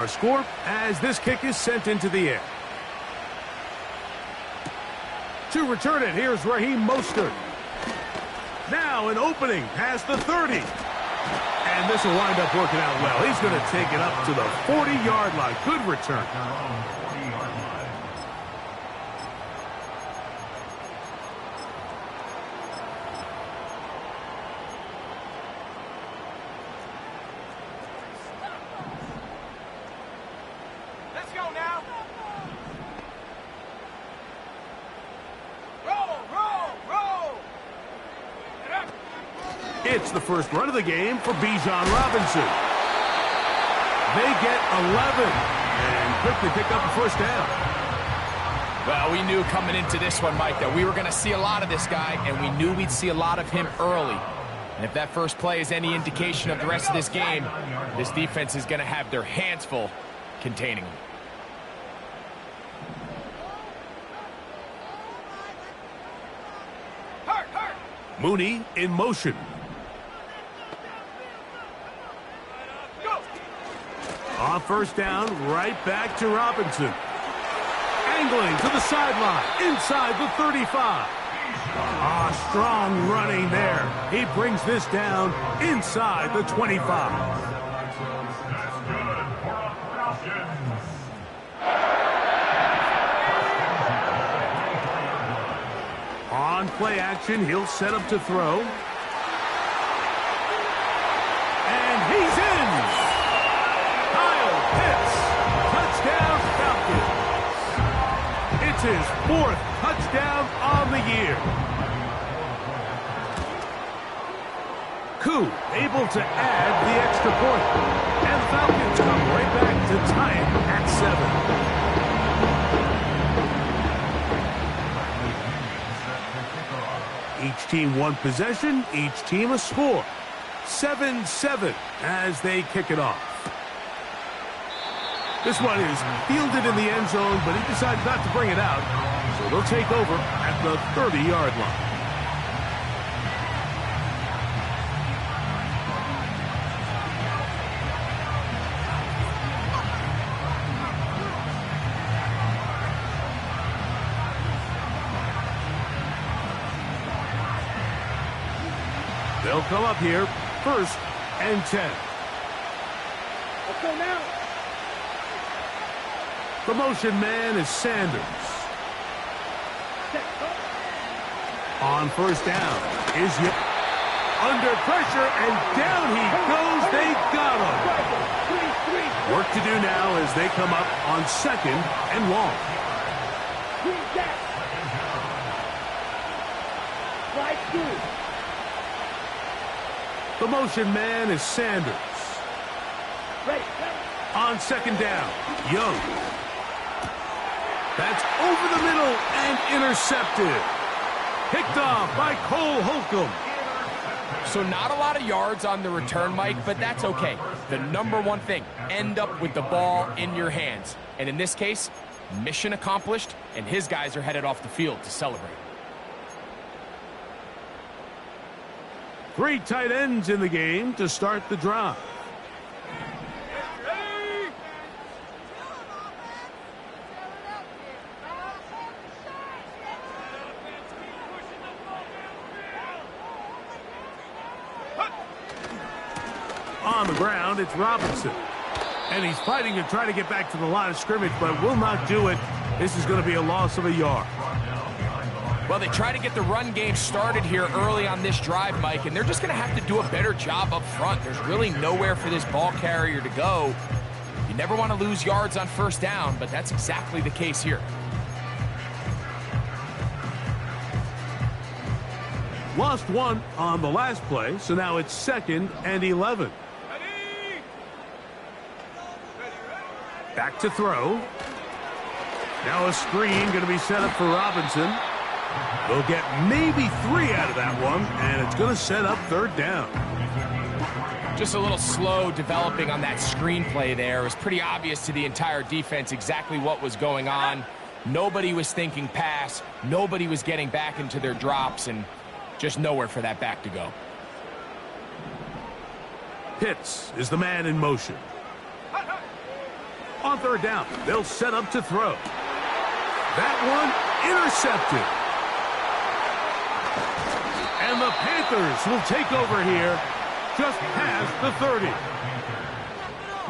Our score as this kick is sent into the air. To return it, here's Raheem Mostert. Now an opening past the 30. And this will wind up working out well. He's going to take it up to the 40-yard line. Good return. Let's go now. Roll. It's the first run of the game for Bijan Robinson. They get 11 and quickly pick up the first down. Well, we knew coming into this one, Mike, that we were going to see a lot of this guy, and we knew we'd see a lot of him early. And if that first play is any indication of the rest of this game, this defense is going to have their hands full containing him. Mooney in motion. On first down, right back to Robinson. Angling to the sideline, inside the 35. Strong running there. He brings this down inside the 25. On play action, he'll set up to throw. And he's in! Kyle Pitts, touchdown Falcons. It's his 4th touchdown on the year. Koo able to add the extra point. And the Falcons come right back to tie it at 7. Each team one possession, each team a score. 7-7 as they kick it off. This one is fielded in the end zone, but he decides not to bring it out. So they'll take over at the 30-yard line. They'll come up here, 1st and 10. Let's go now. The motion man is Sanders. On first down is under pressure, and down he goes. They got him. Work to do now as they come up on 2nd and long. The motion man is Sanders. On 2nd down, Young. That's over the middle and intercepted. Picked off by Cole Holcomb. So not a lot of yards on the return, Mike, but that's okay. The number one thing, end up with the ball in your hands. And in this case, mission accomplished, and his guys are headed off the field to celebrate. 3 tight ends in the game to start the drive. On the ground, it's Robinson. And he's fighting to try to get back to the line of scrimmage, but will not do it. This is going to be a loss of a yard. Well, they try to get the run game started here early on this drive, Mike, and they're just going to have to do a better job up front. There's really nowhere for this ball carrier to go. You never want to lose yards on first down, but that's exactly the case here. Lost 1 on the last play, so now it's 2nd and 11. Back to throw. Now a screen going to be set up for Robinson. They'll get maybe 3 out of that one, and it's going to set up 3rd down. Just a little slow developing on that screenplay there. It was pretty obvious to the entire defense exactly what was going on. Nobody was thinking pass. Nobody was getting back into their drops, and just nowhere for that back to go. Pitts is the man in motion. On third down, they'll set up to throw. That one intercepted. And the Panthers will take over here just past the 30.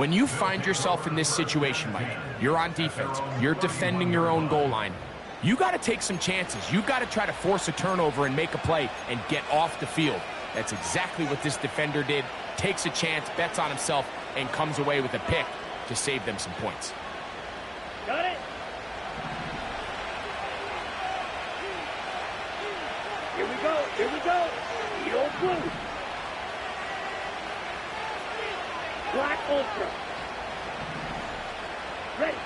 When you find yourself in this situation, Mike, you're on defense, you're defending your own goal line, you got to take some chances. You got to try to force a turnover and make a play and get off the field. That's exactly what this defender did. Takes a chance, bets on himself, and comes away with a pick to save them some points. Got it. Here we go. Here we go. The old blue. Black Ultra. Ready.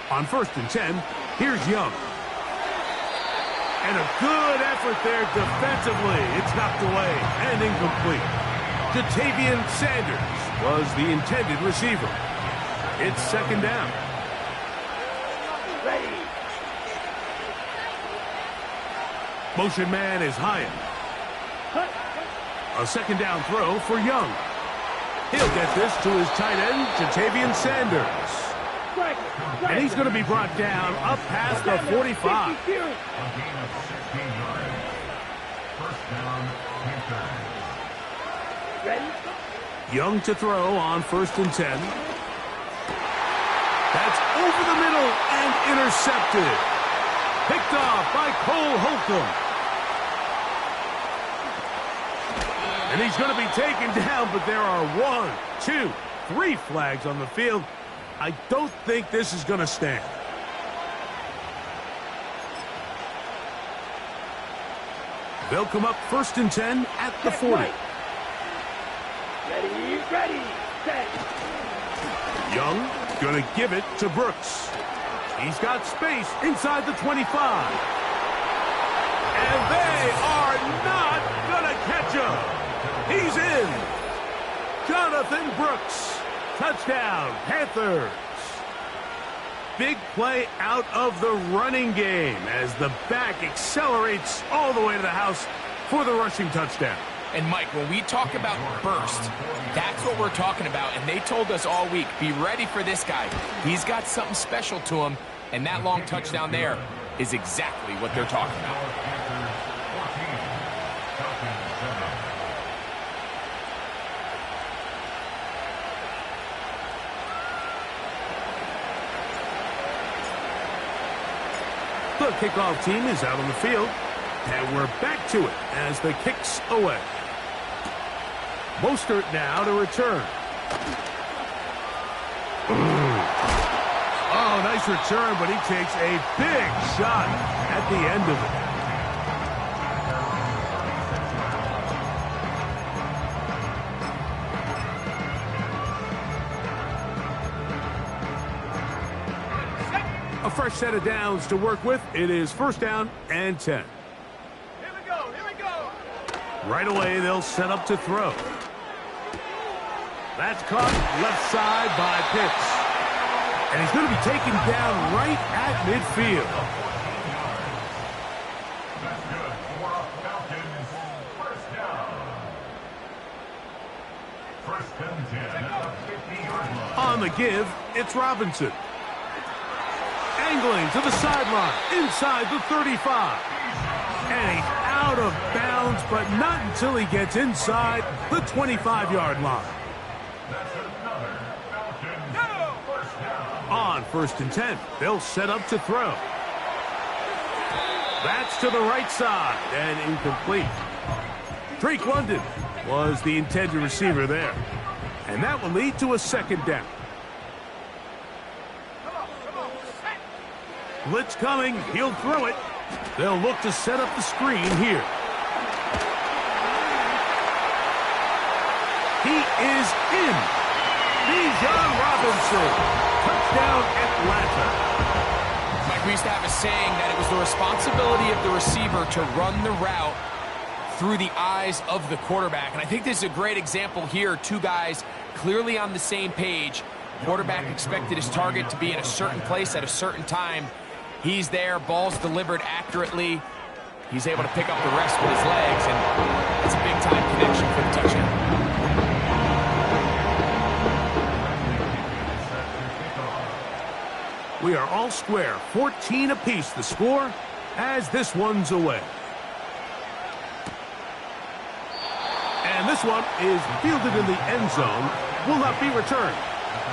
On 1st and 10, here's Young. And a good effort there defensively. It's knocked away and incomplete. Ja'Tavion Sanders was the intended receiver. It's 2nd down. Ready. Motion man is Hyatt. Cut. A 2nd down throw for Young. He'll get this to his tight end, Ja'Tavion Sanders. And he's going to be brought down up past the 45. Ready. Young to throw on 1st and 10. That's over the middle and intercepted. Picked off by Cole Holcomb. And he's going to be taken down, but there are 1, 2, 3 flags on the field. I don't think this is going to stand. They'll come up 1st and 10 at the 40. Right. Ready, ready, set. Young going to give it to Brooks. He's got space inside the 25. And they are not going to catch him. He's in. Jonathan Brooks. Touchdown, Panthers. Big play out of the running game as the back accelerates all the way to the house for the rushing touchdown. And Mike, when we talk about burst, that's what we're talking about. And they told us all week, be ready for this guy. He's got something special to him. And that long touchdown there is exactly what they're talking about. The kickoff team is out on the field, and we're back to it as the kick's away. Mostert now to return. Oh, nice return, but he takes a big shot at the end of it. A fresh set of downs to work with. It is 1st down and 10. Here we go, here we go. Right away, they'll set up to throw. That's caught left side by Pitts. And he's going to be taken down right at midfield. On the give, it's Robinson. Angling to the sideline, inside the 35. And he's out of bounds, but not until he gets inside the 25-yard line. On 1st and 10, they'll set up to throw. That's to the right side and incomplete. Drake London was the intended receiver there. And that will lead to a 2nd down. Blitz coming. He'll throw it. They'll look to set up the screen here. He is in. Bijan Robinson. Touchdown, Atlanta. Mike, we used to have a saying that it was the responsibility of the receiver to run the route through the eyes of the quarterback. And I think this is a great example here. 2 guys clearly on the same page. Quarterback expected his target to be in a certain place at a certain time. He's there, ball's delivered accurately. He's able to pick up the rest with his legs, and it's a big-time connection for the touchdown. We are all square, 14 apiece the score as this one's away. And this one is fielded in the end zone, will not be returned.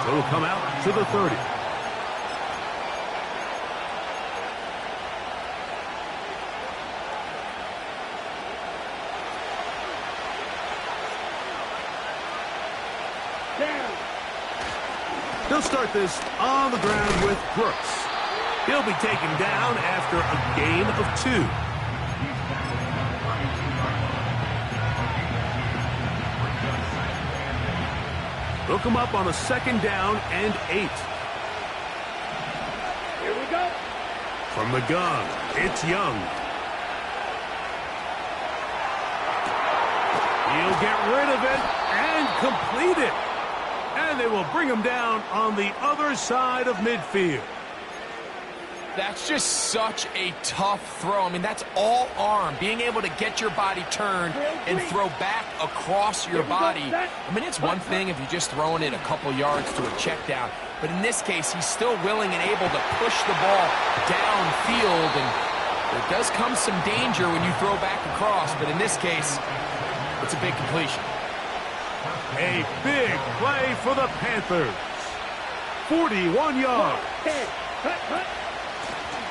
So it'll come out to the 30. They'll start this on the ground with Brooks. He'll be taken down after a gain of 2. They'll come up on a 2nd down and 8. Here we go. From the gun, it's Young. He'll get rid of it and complete it. And they will bring him down on the other side of midfield. That's just such a tough throw. I mean, that's all arm. Being able to get your body turned and throw back across your body. I mean, it's one thing if you're just throwing it a couple yards to a check down. But in this case, he's still willing and able to push the ball downfield. And there does come some danger when you throw back across. But in this case, it's a big completion. A big play for the Panthers. 41 yards.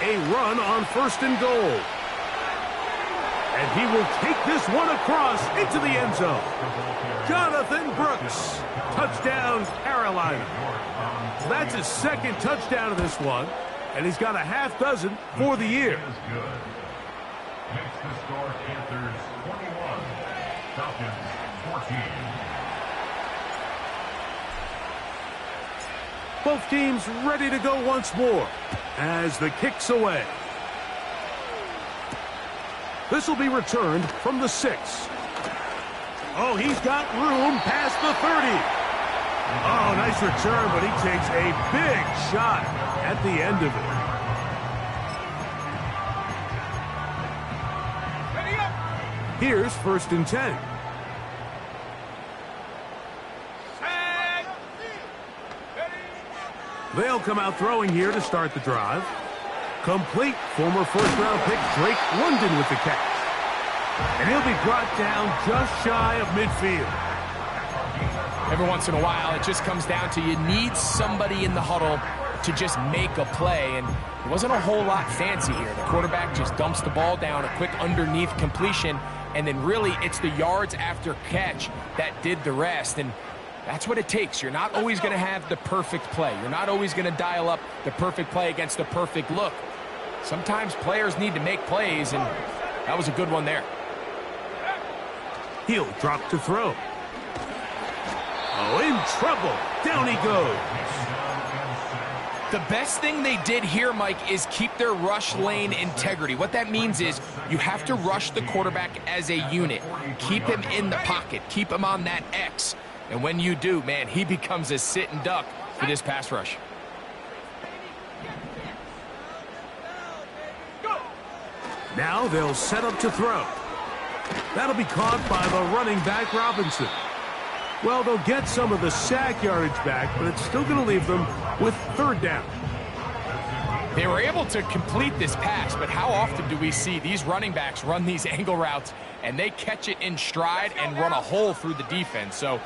A run on 1st and goal. And he will take this one across into the end zone. Jonathan Brooks. Touchdown, Carolina. That's his 2nd touchdown of this one. And he's got a half dozen for the year. Makes the score Panthers 21, Falcons 14. Both teams ready to go once more as the kick's away. This will be returned from the 6. Oh, he's got room past the 30. Oh, nice return, but he takes a big shot at the end of it. Here's 1st and 10. They'll come out throwing here to start the drive. Complete. Former 1st-round pick Drake London with the catch. And he'll be brought down just shy of midfield. Every once in a while, it just comes down to you need somebody in the huddle to just make a play. And it wasn't a whole lot fancy here. The quarterback just dumps the ball down, a quick underneath completion, and then really it's the yards after catch that did the rest. And that's what it takes. You're not always going to have the perfect play. You're not always going to dial up the perfect play against the perfect look. Sometimes players need to make plays, and that was a good one there. He'll drop to throw. Oh, in trouble. Down he goes. The best thing they did here, Mike, is keep their rush lane integrity. What that means is you have to rush the quarterback as a unit. Keep him in the pocket. Keep him on that X. And when you do, man, he becomes a sitting duck for this pass rush. Now they'll set up to throw. That'll be caught by the running back, Robinson. Well, they'll get some of the sack yardage back, but it's still going to leave them with 3rd down. They were able to complete this pass, but how often do we see these running backs run these angle routes and they catch it in stride and run a hole through the defense? So,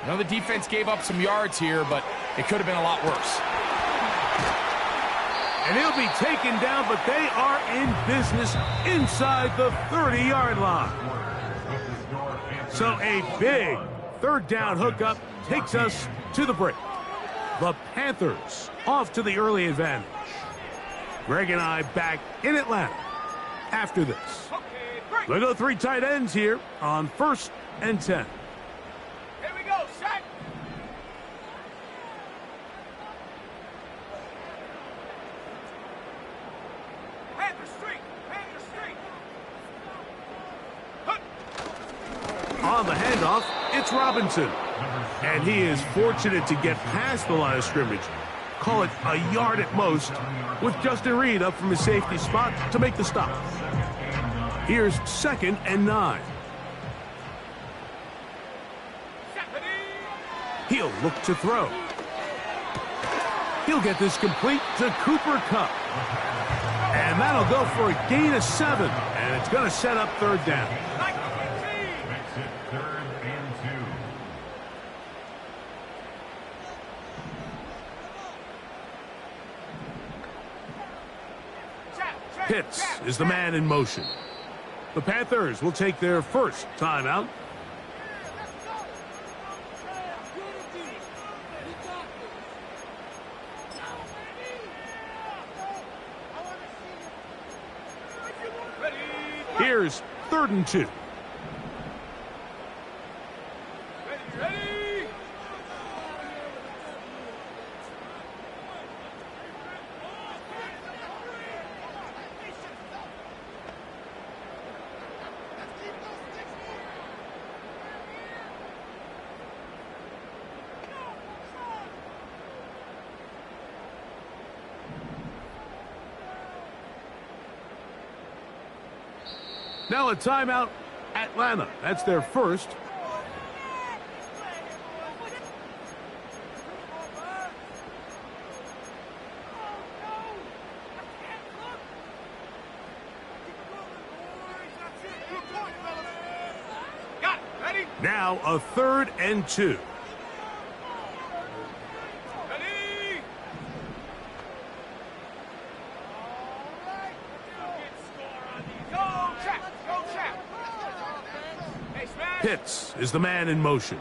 I know the defense gave up some yards here, but it could have been a lot worse. And he'll be taken down, but they are in business inside the 30-yard line. So a big 3rd down hookup takes us to the break. The Panthers off to the early advantage. Greg and I back in Atlanta after this. We'll go 3 tight ends here on 1st and 10. Here we go, set. Panther Street, Panther Street. On the handoff, it's Robinson. And he is fortunate to get past the line of scrimmage. Call it a yard at most, with Justin Reed up from his safety spot to make the stop. Here's 2nd and 9. He'll look to throw. He'll get this complete to Cooper Kupp. And that'll go for a gain of 7. And it's going to set up third down. Makes it 3rd and 2. Pitts is the man in motion. The Panthers will take their first timeout. Here's 3rd and 2. Now a timeout, Atlanta. That's their first. Now a 3rd and 2. Pitts is the man in motion.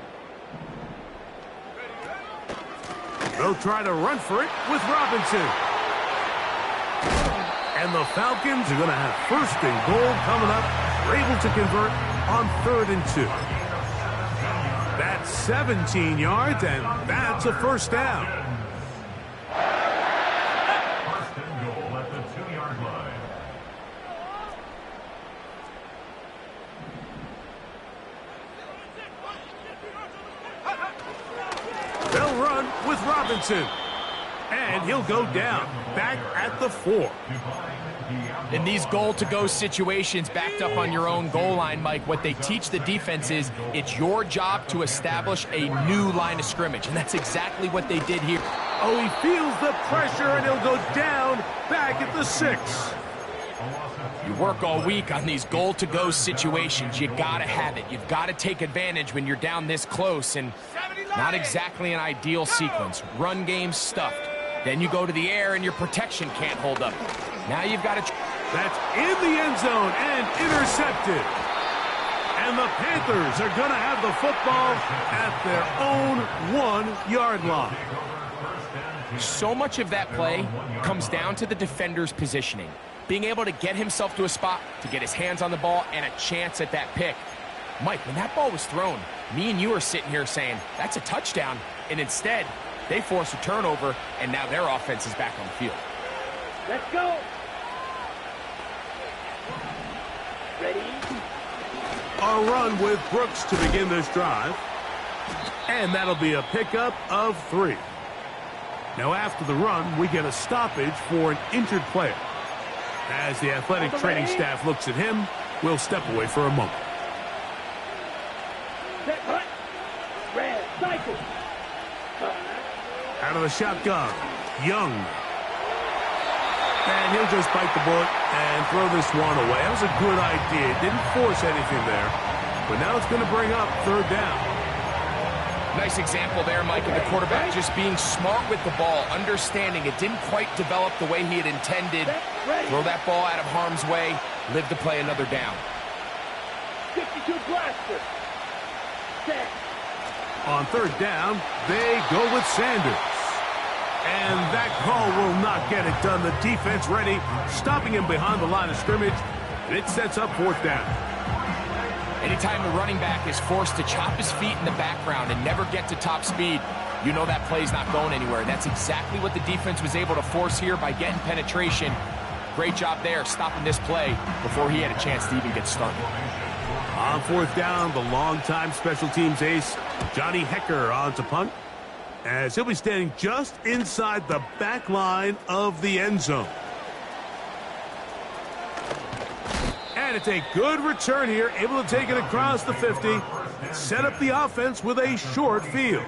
They'll try to run for it with Robinson. And the Falcons are going to have 1st and goal coming up. They're able to convert on 3rd and 2. That's 17 yards, and that's a 1st down. 1st and goal at the 2-yard line. They'll run with Robinson. And he'll go down, back at the 4. In these goal-to-go situations, backed up on your own goal line, Mike, what they teach the defense is it's your job to establish a new line of scrimmage, and that's exactly what they did here. Oh, he feels the pressure, and he'll go down, back at the 6. You work all week on these goal-to-go situations. You got to have it. You've got to take advantage when you're down this close, and not exactly an ideal sequence. Run game stuffed. Then you go to the air, and your protection can't hold up. Now you've got to... That's in the end zone and intercepted. And the Panthers are going to have the football at their own 1-yard line. So much of that play comes down to the defender's positioning. Being able to get himself to a spot, to get his hands on the ball, and a chance at that pick. Mike, when that ball was thrown, me and you are sitting here saying, that's a touchdown. And instead, they force a turnover, and now their offense is back on the field. Let's go. Ready? A run with Brooks to begin this drive. And that'll be a pickup of 3. Now after the run, we get a stoppage for an injured player. As the athletic training staff looks at him, we'll step away for a moment. Set hut. Red cycle. Out of the shotgun, Young. And he'll just bite the bullet and throw this one away. That was a good idea. Didn't force anything there. But now it's going to bring up 3rd down. Nice example there, Mike, of the quarterback just being smart with the ball, understanding it didn't quite develop the way he had intended. Throw that ball out of harm's way, live to play another down. 52 blaster. Set. On 3rd down, they go with Sanders. And that call will not get it done. The defense ready, stopping him behind the line of scrimmage. And it sets up 4th down. Anytime the running back is forced to chop his feet in the background and never get to top speed, you know that play's not going anywhere. And that's exactly what the defense was able to force here by getting penetration. Great job there, stopping this play before he had a chance to even get started. On 4th down, the longtime special teams ace, Johnny Hecker, on to punt, as he'll be standing just inside the back line of the end zone. And it's a good return here, able to take it across the 50, set up the offense with a short field.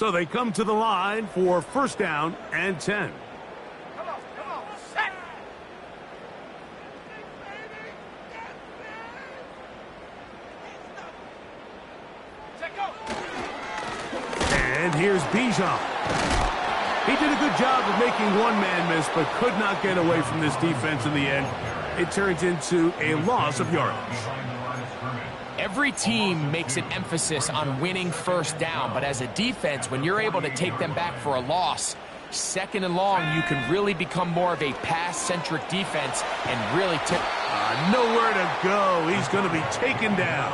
So they come to the line for first down and 10. Come on, set. Set, go. And here's Bijan. He did a good job of making one man miss, but could not get away from this defense in the end. It turns into a loss of yardage. Every team makes an emphasis on winning first down, but as a defense, when you're able to take them back for a loss, second and long, you can really become more of a pass-centric defense and really nowhere to go. He's going to be taken down.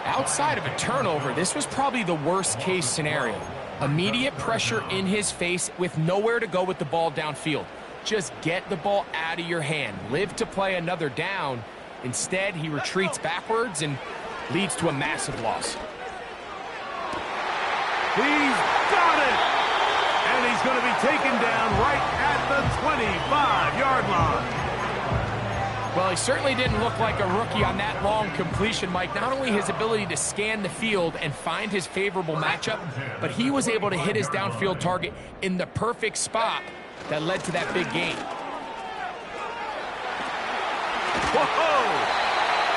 Outside of a turnover, this was probably the worst-case scenario. Immediate pressure in his face with nowhere to go with the ball downfield. Just get the ball out of your hand. Live to play another down. Instead, he retreats backwards and leads to a massive loss. He's got it! And he's going to be taken down right at the 25-yard line. Well, he certainly didn't look like a rookie on that long completion, Mike. Not only his ability to scan the field and find his favorable matchup, but he was able to hit his downfield target in the perfect spot that led to that big gain. Whoa!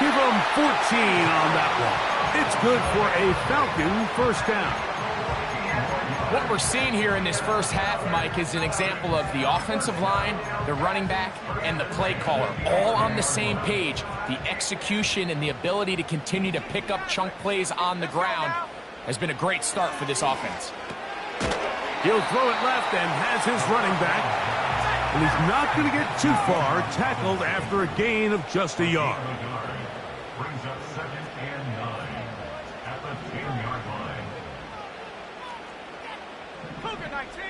Give him 14 on that one. It's good for a Falcon first down. What we're seeing here in this first half, Mike, is an example of the offensive line, the running back, and the play caller all on the same page. The execution and the ability to continue to pick up chunk plays on the ground has been a great start for this offense. He'll throw it left and has his running back. And he's not going to get too far, tackled after a gain of just a yard. Brings up 2nd and 9 at the 10-yard line. Cougar 19.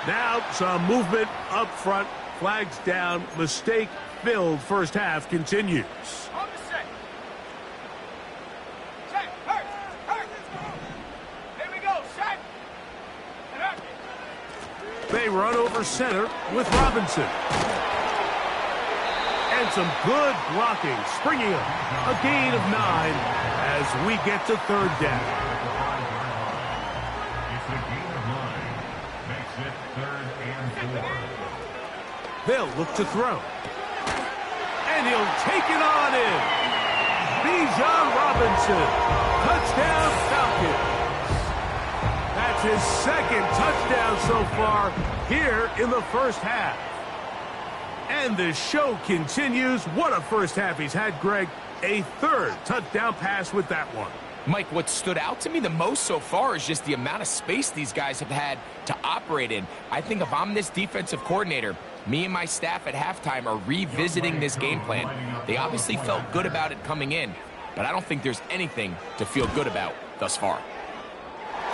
Now some movement up front. Flags down. Mistake-filled first half continues. On the set. Set, hurt. Here we go, set. And hurt. They run over center with Robinson. And some good blocking, springing up. A gain of 9 as we get to third down. It's a gain of 9. Makes it 3rd and 4. They'll look to throw. And he'll take it on in. Bijan Robinson. Touchdown Falcons. That's his second touchdown so far here in the first half. And the show continues. What a first half he's had, Greg. A third touchdown pass with that one. Mike, what stood out to me the most so far is just the amount of space these guys have had to operate in. I think if I'm this defensive coordinator, me and my staff at halftime are revisiting this game plan. They obviously felt good about it coming in, but I don't think there's anything to feel good about thus far.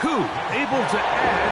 Koo able to add